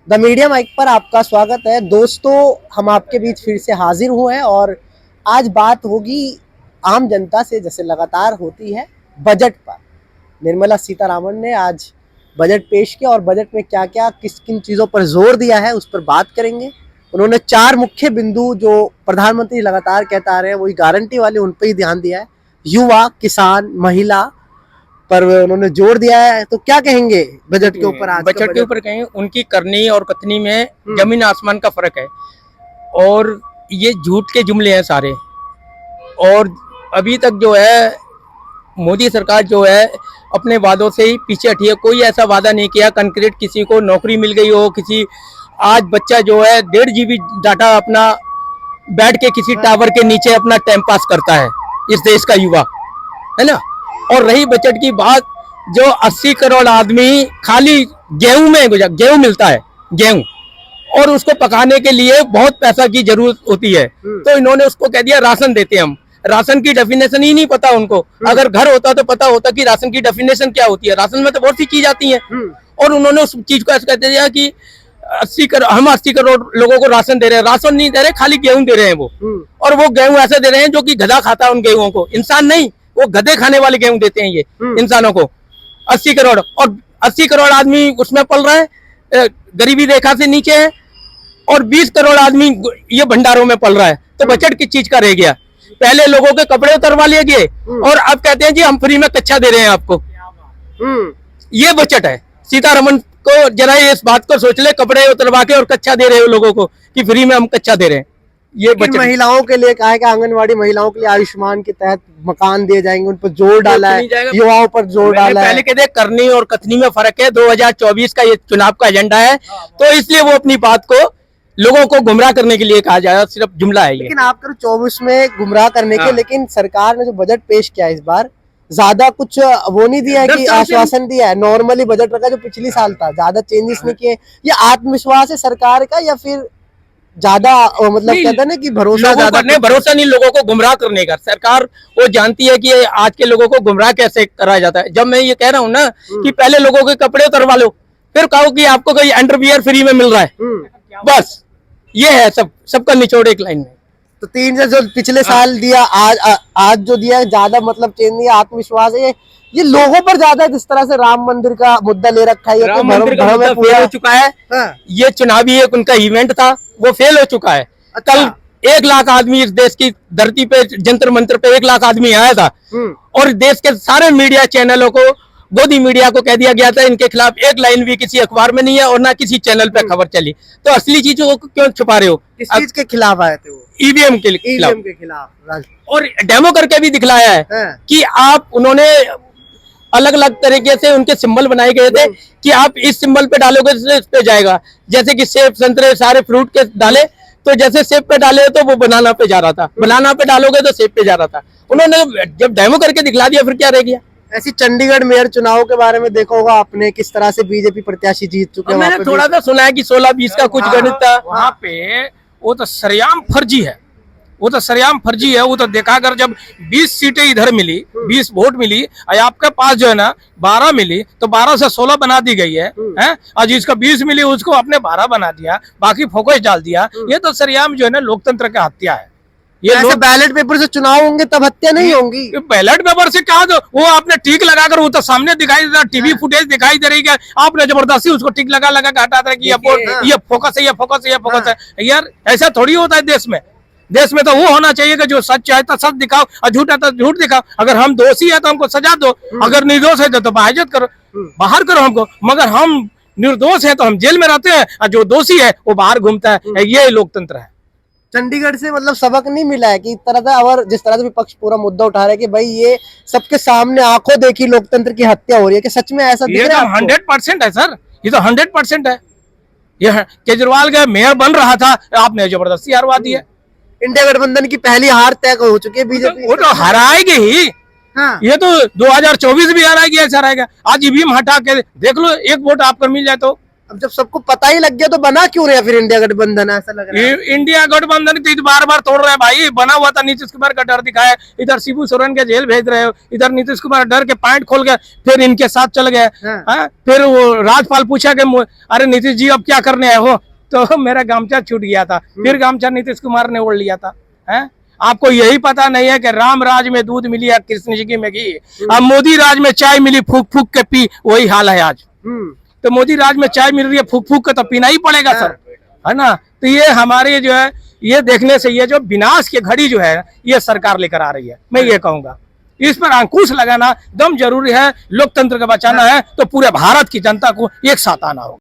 The media mic पर आपका स्वागत है। दोस्तों, हम आपके बीच फिर से हाजिर हुए हैं और आज बात होगी आम जनता से, जैसे लगातार होती है, बजट पर। निर्मला सीतारामन ने आज बजट पेश किया और बजट में क्या क्या किस किन चीज़ों पर जोर दिया है उस पर बात करेंगे। उन्होंने 4 मुख्य बिंदु जो प्रधानमंत्री लगातार कहता आ रहे हैं, वही गारंटी वाले, उन पर ही ध्यान दिया है। युवा, किसान, महिला पर उन्होंने जोर दिया है। तो क्या कहेंगे बजट के ऊपर? आज बजट के ऊपर कहेंगे, उनकी करनी और कथनी में जमीन आसमान का फर्क है और ये झूठ के जुमले हैं सारे। और अभी तक जो है मोदी सरकार जो है अपने वादों से ही पीछे हटी है। कोई ऐसा वादा नहीं किया कंक्रीट, किसी को नौकरी मिल गई हो, किसी आज बच्चा जो है 1.5 GB डाटा अपना बैठ के किसी टावर के नीचे अपना टाइम पास करता है, इस देश का युवा, है ना। और रही बजट की बात, जो 80 करोड़ आदमी खाली गेहूं में गेहूं मिलता है, गेहूं, और उसको पकाने के लिए बहुत पैसा की जरूरत होती है, तो इन्होंने उसको कह दिया राशन देते हैं हम। राशन की डेफिनेशन ही नहीं पता उनको। अगर घर होता तो पता होता कि राशन की डेफिनेशन क्या होती है। राशन में तो बहुत सी चीज आती है और उन्होंने उस चीज को ऐसा कह दिया कि 80 करोड़ लोगों को राशन दे रहे हैं। राशन नहीं दे रहे, खाली गेहूं दे रहे हैं वो। और वो गेहूं ऐसे दे रहे हैं जो कि गधा खाता है उन गेहूं को, इंसान नहीं। वो गधे खाने वाले गेहूं देते हैं ये इंसानों को। 80 करोड़, और 80 करोड़ आदमी उसमें पल रहा है, गरीबी रेखा से नीचे है, और 20 करोड़ आदमी ये भंडारों में पल रहा है। तो बजट किस चीज का रह गया? पहले लोगों के कपड़े उतरवा लिए गए और अब कहते हैं जी हम फ्री में कच्चा दे रहे हैं आपको। ये बजट है। सीतारमन को जरा इस बात को सोच ले, कपड़े उतरवा के और कच्चा दे रहे हो लोगों को कि फ्री में हम कच्चा दे रहे हैं। ये बजट महिलाओं के लिए कहा है कि आंगनवाड़ी महिलाओं के लिए आयुष्मान के तहत मकान दिए जाएंगे, उन पर जोर डाला है, युवाओं पर जोर डाला है। पहले कहते करनी और कथनी में फर्क है। 2024 का ये चुनाव का एजेंडा है, तो इसलिए वो अपनी बात को लोगों को गुमराह करने के लिए कहा जाए, सिर्फ जुमला है ये। लेकिन आप करो 24 में गुमराह करने के, लेकिन सरकार ने जो बजट पेश किया इस बार ज्यादा कुछ वो नहीं दिया है कि आश्वासन दिया है। नॉर्मली बजट रखा जो पिछली साल था, ज्यादा चेंजेस नहीं किए। ये आत्मविश्वास है सरकार का या फिर ज्यादा मतलब कहते हैं ना कि भरोसा ज्यादा नहीं, भरोसा नहीं, लोगों को गुमराह करने का। सरकार वो जानती है कि आज के लोगों को गुमराह कैसे कराया जाता है। जब मैं ये कह रहा हूँ ना कि पहले लोगों के कपड़े उतरवा लो, फिर कहो कि आपको कोई अंडरवियर फ्री में मिल रहा है, बस ये है सबका निचोड़ एक लाइन में। तो 3 से जो पिछले साल दिया, आज जो दिया ज्यादा मतलब चेंज नहीं है। आत्मविश्वास है ये लोगों पर ज्यादा है। जिस तरह से राम मंदिर का मुद्दा ले रखा है, राम मंदिर का मुद्दा फेल हो चुका है। ये चुनावी एक उनका इवेंट था, वो फेल हो चुका है। कल 1 लाख आदमी इस देश की धरती पे, जंतर मंतर पे 1 लाख आदमी आया था और देश के सारे मीडिया चैनलों को, गोदी मीडिया को कह दिया गया था इनके खिलाफ एक लाइन भी किसी अखबार में नहीं है और ना किसी चैनल पे खबर चली। तो असली चीजों को क्यों छुपा रहे हो? किस चीज के खिलाफ आए थे वो? ईवीएम के खिलाफ। और डेमो करके भी दिखलाया है कि आप, उन्होंने अलग अलग तरीके से उनके सिंबल बनाए गए थे कि आप इस सिंबल पे डालोगे तो इस पे जाएगा। जैसे कि सेब, संतरे, सारे फ्रूट के डाले, तो जैसे सेब पे डाले तो वो बनाना पे जा रहा था, बनाना पे डालोगे तो सेब पे जा रहा था। उन्होंने जब डेमो करके दिखला दिया, फिर क्या रह गया? ऐसी चंडीगढ़ मेयर चुनाव के बारे में देखा होगा आपने, किस तरह से बीजेपी प्रत्याशी जीत चुके हैं। मैंने थोड़ा सा सुना है कि 16-20 का कुछ गणित था वहाँ पे। वो तो सरेआम फर्जी है, वो तो सरेआम फर्जी है। वो तो देखा, अगर जब 20 सीटें इधर मिली, 20 वोट मिली, और आपके पास जो है ना 12 मिली, तो 12 से 16 बना दी गई है, और जिसका 20 मिली उसको आपने 12 बना दिया, बाकी फोकस डाल दिया। ये तो सरेआम जो है ना लोकतंत्र का हत्या है। ये लोग बैलेट पेपर से चुनाव होंगे तब हत्या नहीं होंगी। बैलेट पेपर से क्या, वो आपने टिक लगाकर, वो तो सामने दिखाई दे रहा, टीवी फुटेज दिखाई दे रही है, आपने जबरदस्ती उसको टिक लगा लगा के हटा दे कि ये फोकस है, ये फोकस है, ये फोकस है। यार ऐसा थोड़ी होता है देश में। देश में तो वो होना चाहिए कि जो सच है तो सच दिखाओ और झूठ है तो झूठ दिखाओ। अगर हम दोषी है तो हमको सजा दो, अगर निर्दोष है तो बहाजत करो, बाहर करो हमको। मगर हम निर्दोष है तो हम जेल में रहते हैं और जो दोषी है वो बाहर घूमता है। ये लोकतंत्र है। चंडीगढ़ से मतलब सबक नहीं मिला है कि इस तरह से, और जिस तरह से विपक्ष पूरा मुद्दा उठा रहा है कि भाई ये सबके सामने आंखों देखी लोकतंत्र की हत्या हो रही है, कि सच में ऐसा दिख रहा है? ये तो 100% है सर, ये तो 100% है। ये केजरीवाल का मेयर बन रहा था, आपने जबरदस्ती हरवा दिया। इंडिया गठबंधन की पहली हार तय हो चुकी है बीजेपी। वो तो हराएगी ही। ये तो 2024 भी हराएगी, ऐसा रहेगा। आज ईवीएम हटा के देख लो, 1 वोट आपको मिल जाए तो अब जब सबको पता ही लग गया तो बना क्यों रहे फिर इंडिया गठबंधन, ऐसा लग रहा है। इंडिया गठबंधन तो बार बार तोड़ रहे हैं भाई। बना हुआ था, नीतीश कुमार का डर दिखाया, इधर शिबू सोरेन के जेल भेज रहे हो, इधर नीतीश कुमार डर के पैंट खोल गए, फिर इनके साथ चल गए। हाँ? फिर वो राजपाल पूछा कि अरे नीतीश जी अब क्या करने आए हो, तो मेरा गामछा छूट गया था, फिर गामछा नीतीश कुमार ने ओढ़ लिया था। है आपको यही पता नहीं है कि राम राज में दूध मिली है कृष्ण जी की में घी, अब मोदी राज में चाय मिली फूक फूक के पी, वही हाल है आज। तो मोदी राज में चाय मिल रही है फूक फूक के, तो पीना ही पड़ेगा सर, है ना। तो ये हमारे जो है, ये देखने से ये जो विनाश की घड़ी जो है ये सरकार लेकर आ रही है, मैं ये कहूंगा इस पर अंकुश लगाना दम जरूरी है। लोकतंत्र को बचाना है तो पूरे भारत की जनता को एक साथ आना होगा।